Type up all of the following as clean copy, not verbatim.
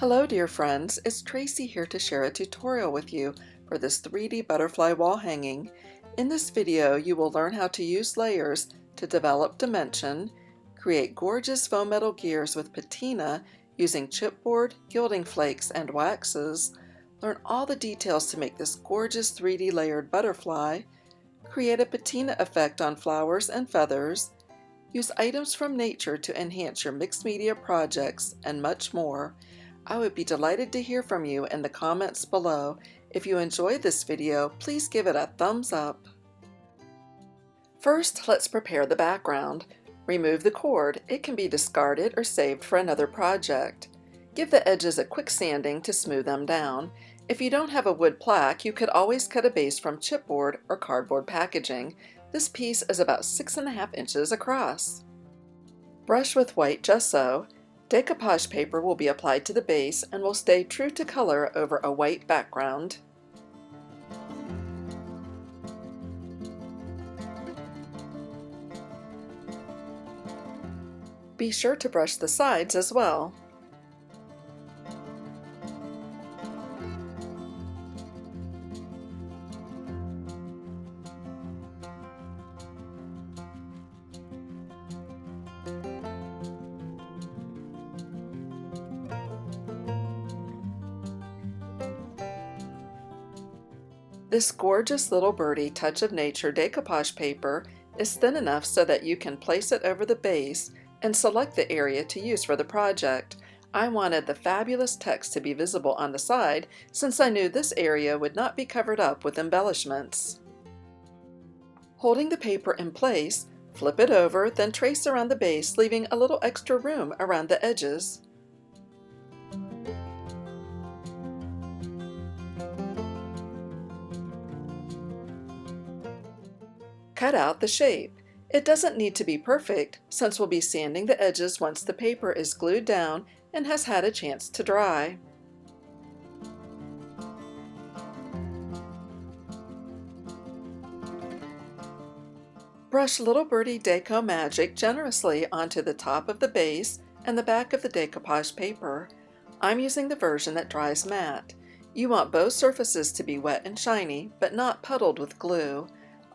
Hello dear friends, it's Tracey here to share a tutorial with you for this 3D butterfly wall hanging. In this video you will learn how to use layers to develop dimension, create gorgeous faux metal gears with patina using chipboard, gilding flakes, and waxes, learn all the details to make this gorgeous 3D layered butterfly, create a patina effect on flowers and feathers, use items from nature to enhance your mixed media projects, and much more. I would be delighted to hear from you in the comments below. If you enjoyed this video, please give it a thumbs up. First, let's prepare the background. Remove the cord. It can be discarded or saved for another project. Give the edges a quick sanding to smooth them down. If you don't have a wood plaque, you could always cut a base from chipboard or cardboard packaging. This piece is about 6.5 inches across. Brush with white gesso. Decoupage paper will be applied to the base and will stay true to color over a white background. Be sure to brush the sides as well. This gorgeous little birdie touch of nature decoupage paper is thin enough so that you can place it over the base and select the area to use for the project. I wanted the fabulous text to be visible on the side since I knew this area would not be covered up with embellishments. Holding the paper in place, flip it over, then trace around the base, leaving a little extra room around the edges. Cut out the shape. It doesn't need to be perfect since we'll be sanding the edges once the paper is glued down and has had a chance to dry. Brush Little Birdie Deco Magic generously onto the top of the base and the back of the decoupage paper. I'm using the version that dries matte. You want both surfaces to be wet and shiny, but not puddled with glue.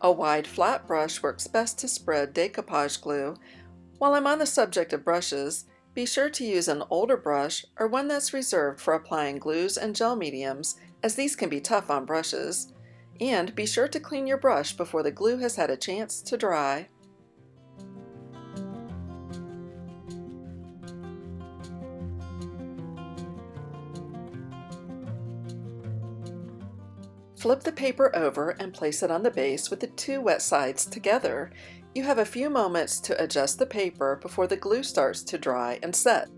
A wide flat brush works best to spread decoupage glue. While I'm on the subject of brushes, be sure to use an older brush or one that's reserved for applying glues and gel mediums, as these can be tough on brushes. And be sure to clean your brush before the glue has had a chance to dry. Flip the paper over and place it on the base with the two wet sides together. You have a few moments to adjust the paper before the glue starts to dry and set.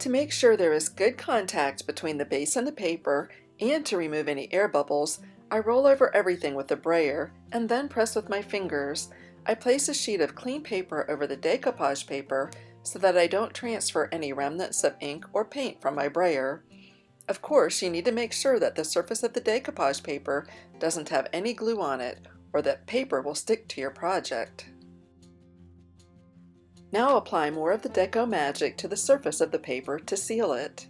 To make sure there is good contact between the base and the paper, and to remove any air bubbles, I roll over everything with a brayer and then press with my fingers. I place a sheet of clean paper over the decoupage paper so that I don't transfer any remnants of ink or paint from my brayer. Of course, you need to make sure that the surface of the decoupage paper doesn't have any glue on it, or that paper will stick to your project. Now apply more of the Deco Magic to the surface of the paper to seal it.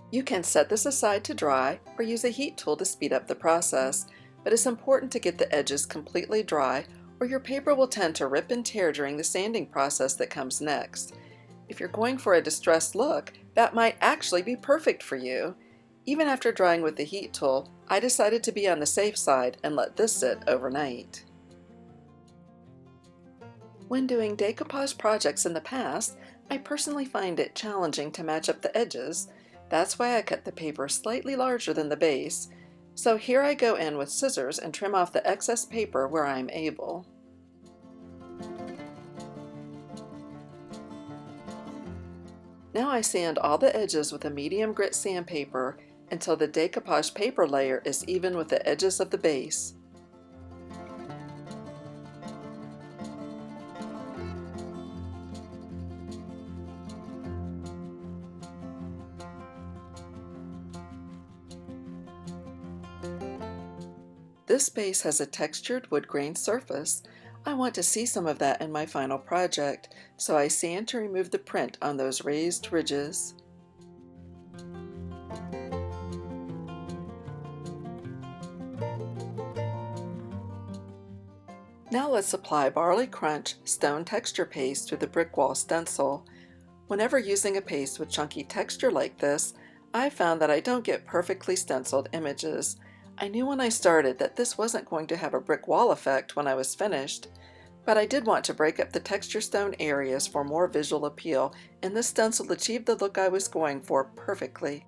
You can set this aside to dry or use a heat tool to speed up the process, but it's important to get the edges completely dry or your paper will tend to rip and tear during the sanding process that comes next. If you're going for a distressed look, that might actually be perfect for you. Even after drying with the heat tool, I decided to be on the safe side and let this sit overnight. When doing decoupage projects in the past, I personally find it challenging to match up the edges. That's why I cut the paper slightly larger than the base. So here I go in with scissors and trim off the excess paper where I'm able. Now I sand all the edges with a medium grit sandpaper until the decoupage paper layer is even with the edges of the base. This base has a textured wood grain surface. I want to see some of that in my final project, so I sand to remove the print on those raised ridges. Now let's apply Barley Crunch Stone Texture Paste to the brick wall stencil. Whenever using a paste with chunky texture like this, I found that I don't get perfectly stenciled images. I knew when I started that this wasn't going to have a brick wall effect when I was finished, but I did want to break up the texture stone areas for more visual appeal, and this stencil achieved the look I was going for perfectly.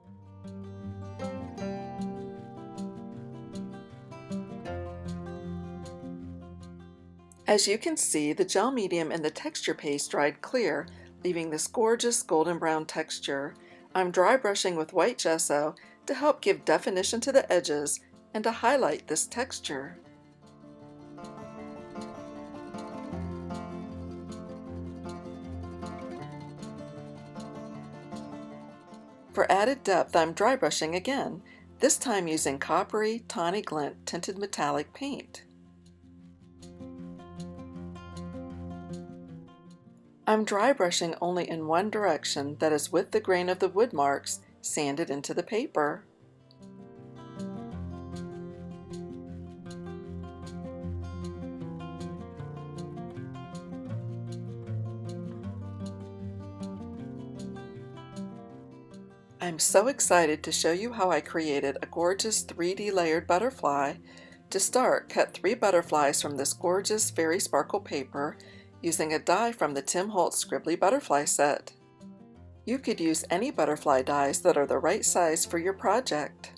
As you can see, the gel medium in the texture paste dried clear, leaving this gorgeous golden brown texture. I'm dry brushing with white gesso to help give definition to the edges and to highlight this texture. For added depth, I'm dry brushing again, this time using coppery, tawny glint tinted metallic paint. I'm dry brushing only in one direction, that is with the grain of the wood marks sanded into the paper. I'm so excited to show you how I created a gorgeous 3D layered butterfly. To start, cut 3 butterflies from this gorgeous fairy sparkle paper using a die from the Tim Holtz Scribbly Butterfly set. You could use any butterfly dies that are the right size for your project.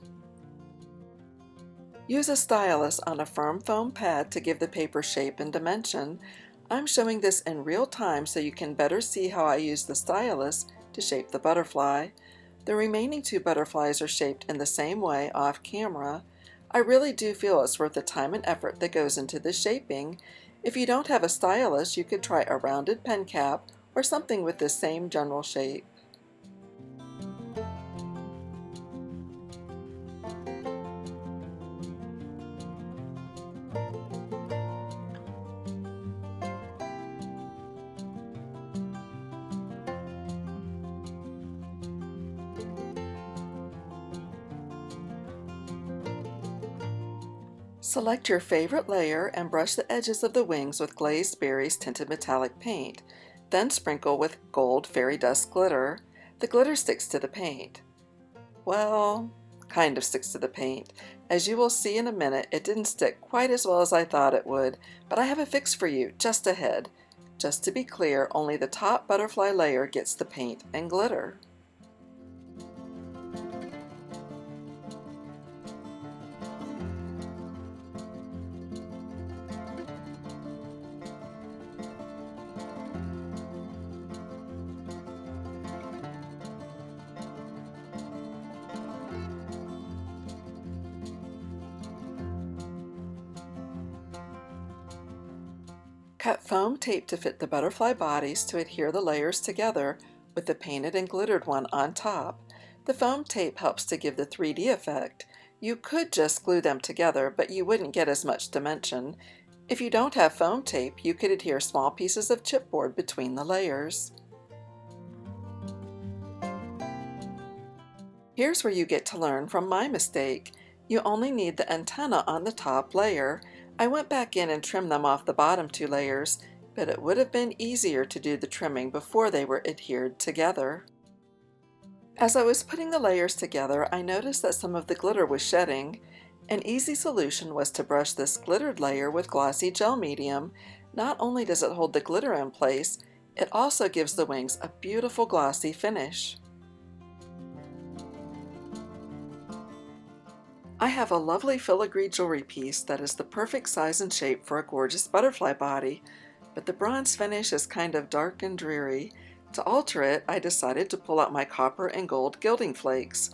Use a stylus on a firm foam pad to give the paper shape and dimension. I'm showing this in real time so you can better see how I use the stylus to shape the butterfly. The remaining 2 butterflies are shaped in the same way off camera. I really do feel it's worth the time and effort that goes into the shaping. If you don't have a stylus, you could try a rounded pen cap or something with the same general shape. Select your favorite layer and brush the edges of the wings with Glazed Berries tinted metallic paint. Then sprinkle with gold fairy dust glitter. The glitter sticks to the paint. Well, kind of sticks to the paint. As you will see in a minute, it didn't stick quite as well as I thought it would, but I have a fix for you just ahead. Just to be clear, only the top butterfly layer gets the paint and glitter. Cut foam tape to fit the butterfly bodies to adhere the layers together with the painted and glittered one on top. The foam tape helps to give the 3D effect. You could just glue them together, but you wouldn't get as much dimension. If you don't have foam tape, you could adhere small pieces of chipboard between the layers. Here's where you get to learn from my mistake. You only need the antenna on the top layer. I went back in and trimmed them off the bottom 2 layers, but it would have been easier to do the trimming before they were adhered together. As I was putting the layers together, I noticed that some of the glitter was shedding. An easy solution was to brush this glittered layer with glossy gel medium. Not only does it hold the glitter in place, it also gives the wings a beautiful glossy finish. I have a lovely filigree jewelry piece that is the perfect size and shape for a gorgeous butterfly body, but the bronze finish is kind of dark and dreary. To alter it, I decided to pull out my copper and gold gilding flakes.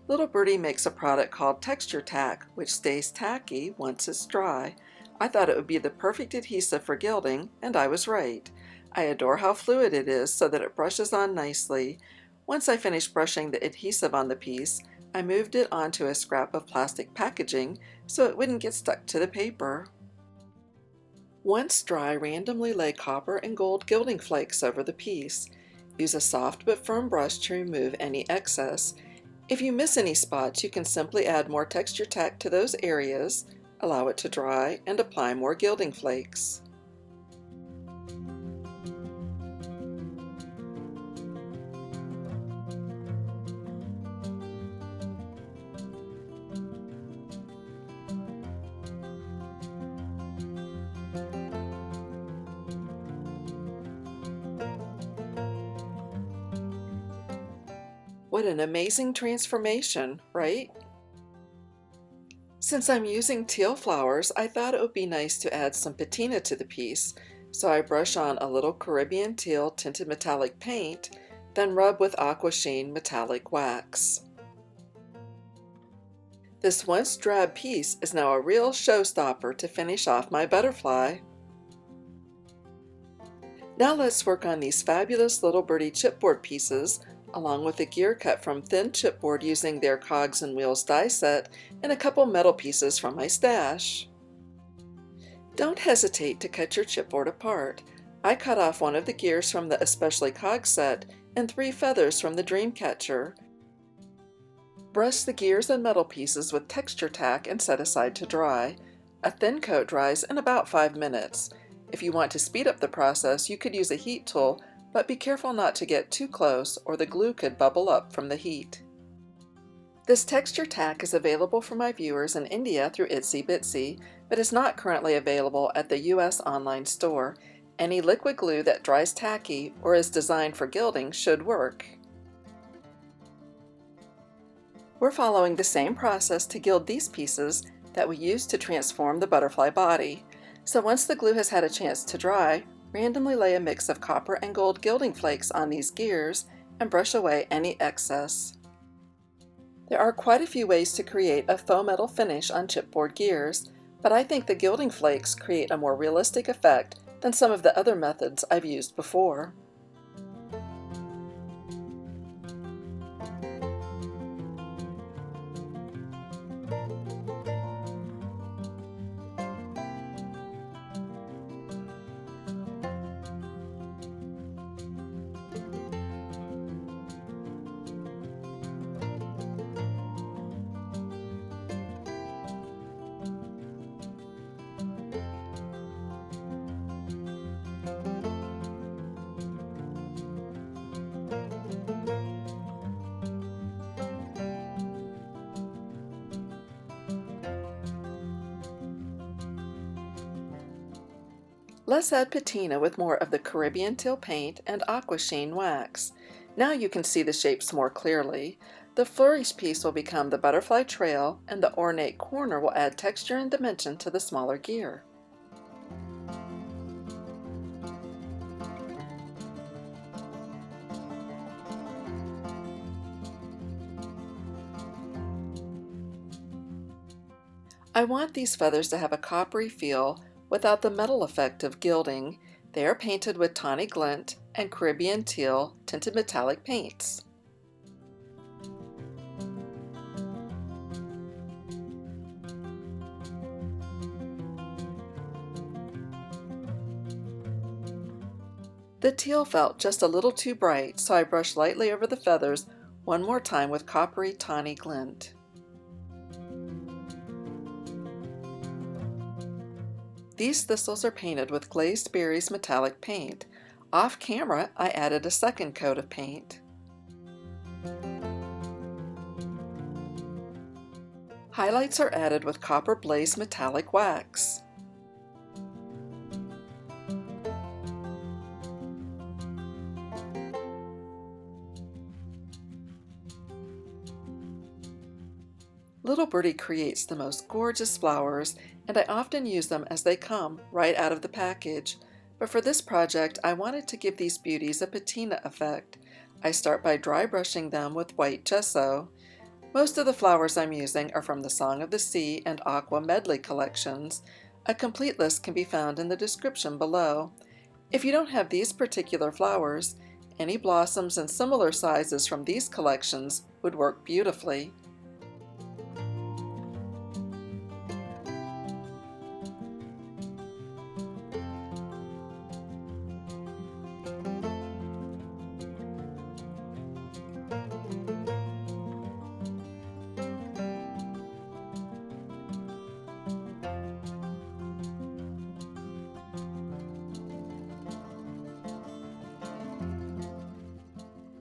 Little Birdie makes a product called Texture Tack, which stays tacky once it's dry. I thought it would be the perfect adhesive for gilding, and I was right. I adore how fluid it is so that it brushes on nicely. Once I finish brushing the adhesive on the piece, I moved it onto a scrap of plastic packaging so it wouldn't get stuck to the paper. Once dry, randomly lay copper and gold gilding flakes over the piece. Use a soft but firm brush to remove any excess. If you miss any spots, you can simply add more texture tack to those areas, allow it to dry, and apply more gilding flakes. What an amazing transformation, right? Since I'm using teal flowers, I thought it would be nice to add some patina to the piece, so I brush on a little Caribbean teal tinted metallic paint, then rub with Aqua Sheen metallic wax. This once drab piece is now a real showstopper to finish off my butterfly. Now let's work on these fabulous little birdie chipboard pieces, along with a gear cut from thin chipboard using their cogs and wheels die set and a couple metal pieces from my stash. Don't hesitate to cut your chipboard apart. I cut off one of the gears from the Especially Cog set and 3 feathers from the Dreamcatcher. Brush the gears and metal pieces with texture tack and set aside to dry. A thin coat dries in about 5 minutes. If you want to speed up the process, you could use a heat tool, but be careful not to get too close or the glue could bubble up from the heat. This texture tack is available for my viewers in India through Itsy Bitsy, but is not currently available at the US online store. Any liquid glue that dries tacky or is designed for gilding should work. We're following the same process to gild these pieces that we used to transform the butterfly body. So once the glue has had a chance to dry, randomly lay a mix of copper and gold gilding flakes on these gears and brush away any excess. There are quite a few ways to create a faux metal finish on chipboard gears, but I think the gilding flakes create a more realistic effect than some of the other methods I've used before. Let's add patina with more of the Caribbean teal paint and Aqua Sheen wax. Now you can see the shapes more clearly. The flourish piece will become the butterfly trail, and the ornate corner will add texture and dimension to the smaller gear. I want these feathers to have a coppery feel without the metal effect of gilding. They are painted with tawny glint and Caribbean teal tinted metallic paints. The teal felt just a little too bright, so I brushed lightly over the feathers one more time with coppery tawny glint. These thistles are painted with glazed berries metallic paint. Off camera, I added a second coat of paint. Highlights are added with copper blaze metallic wax. Little Birdie creates the most gorgeous flowers, and I often use them as they come right out of the package. But for this project, I wanted to give these beauties a patina effect. I start by dry brushing them with white gesso. Most of the flowers I'm using are from the Song of the Sea and Aqua Medley collections. A complete list can be found in the description below. If you don't have these particular flowers, any blossoms in similar sizes from these collections would work beautifully.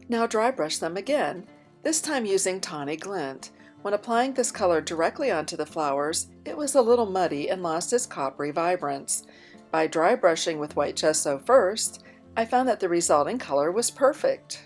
Now dry brush them again, this time using tawny glint. When applying this color directly onto the flowers, it was a little muddy and lost its coppery vibrance. By dry brushing with white gesso first, I found that the resulting color was perfect.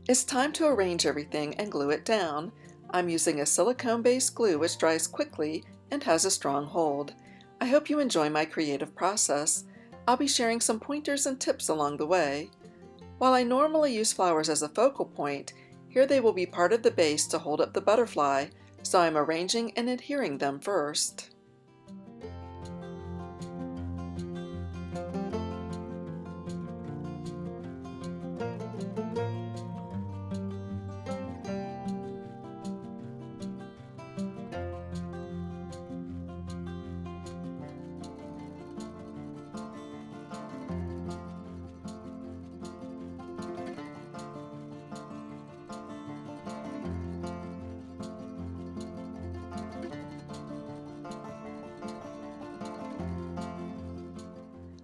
It's time to arrange everything and glue it down. I'm using a silicone-based glue which dries quickly and has a strong hold. I hope you enjoy my creative process. I'll be sharing some pointers and tips along the way. While I normally use flowers as a focal point, here they will be part of the base to hold up the butterfly, so I'm arranging and adhering them first.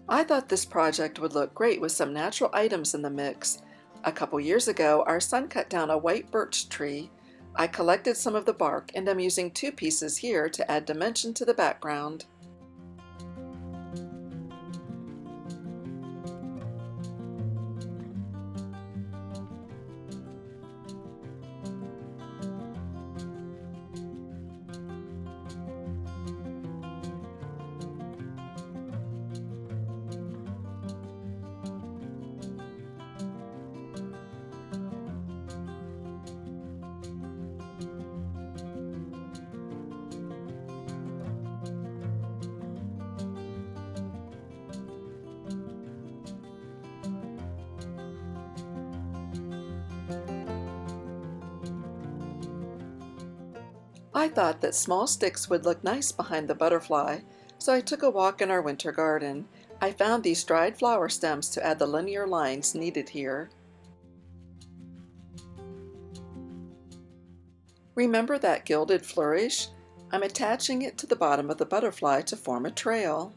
I thought this project would look great with some natural items in the mix. A couple years ago, our son cut down a white birch tree. I collected some of the bark and I'm using 2 pieces here to add dimension to the background. I thought that small sticks would look nice behind the butterfly, so I took a walk in our winter garden. I found these dried flower stems to add the linear lines needed here. Remember that gilded flourish? I'm attaching it to the bottom of the butterfly to form a trail.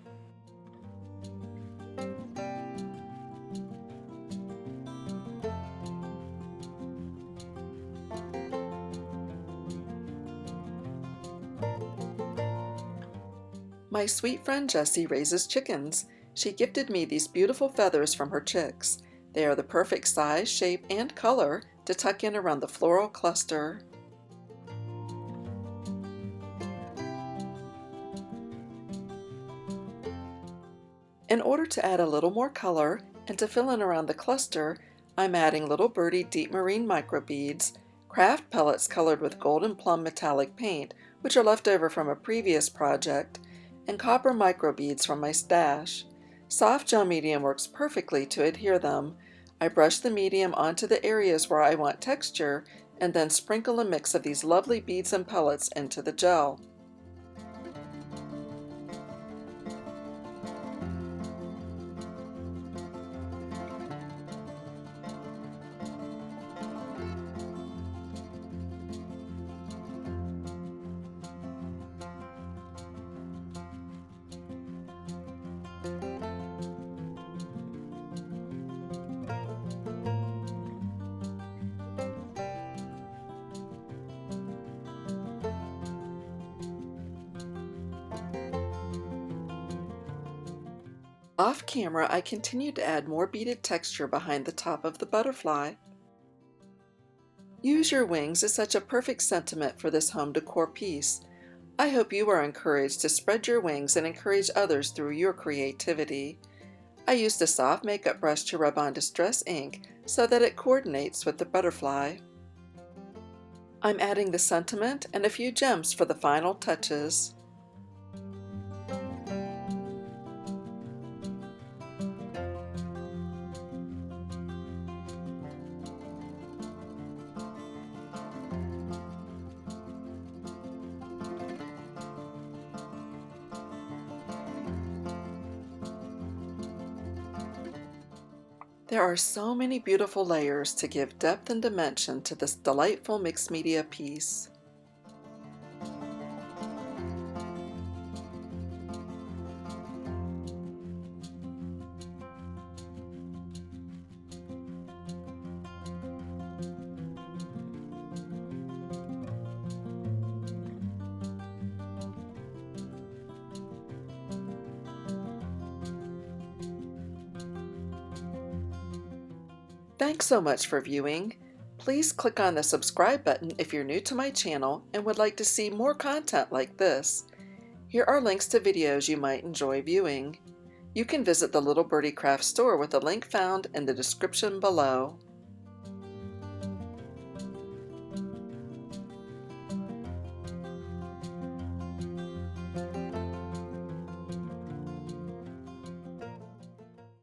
My sweet friend Jessie raises chickens. She gifted me these beautiful feathers from her chicks. They are the perfect size, shape, and color to tuck in around the floral cluster. In order to add a little more color and to fill in around the cluster, I'm adding little birdie deep marine microbeads, craft pellets colored with golden plum metallic paint, which are left over from a previous project, and copper microbeads from my stash. Soft gel medium works perfectly to adhere them. I brush the medium onto the areas where I want texture and then sprinkle a mix of these lovely beads and pellets into the gel. Off camera, I continued to add more beaded texture behind the top of the butterfly. Use your wings is such a perfect sentiment for this home decor piece. I hope you are encouraged to spread your wings and encourage others through your creativity. I used a soft makeup brush to rub on distress ink so that it coordinates with the butterfly. I'm adding the sentiment and a few gems for the final touches. There are so many beautiful layers to give depth and dimension to this delightful mixed media piece. Thanks so much for viewing. Please click on the subscribe button if you're new to my channel and would like to see more content like this. Here are links to videos you might enjoy viewing. You can visit the Little Birdie Crafts store with a link found in the description below.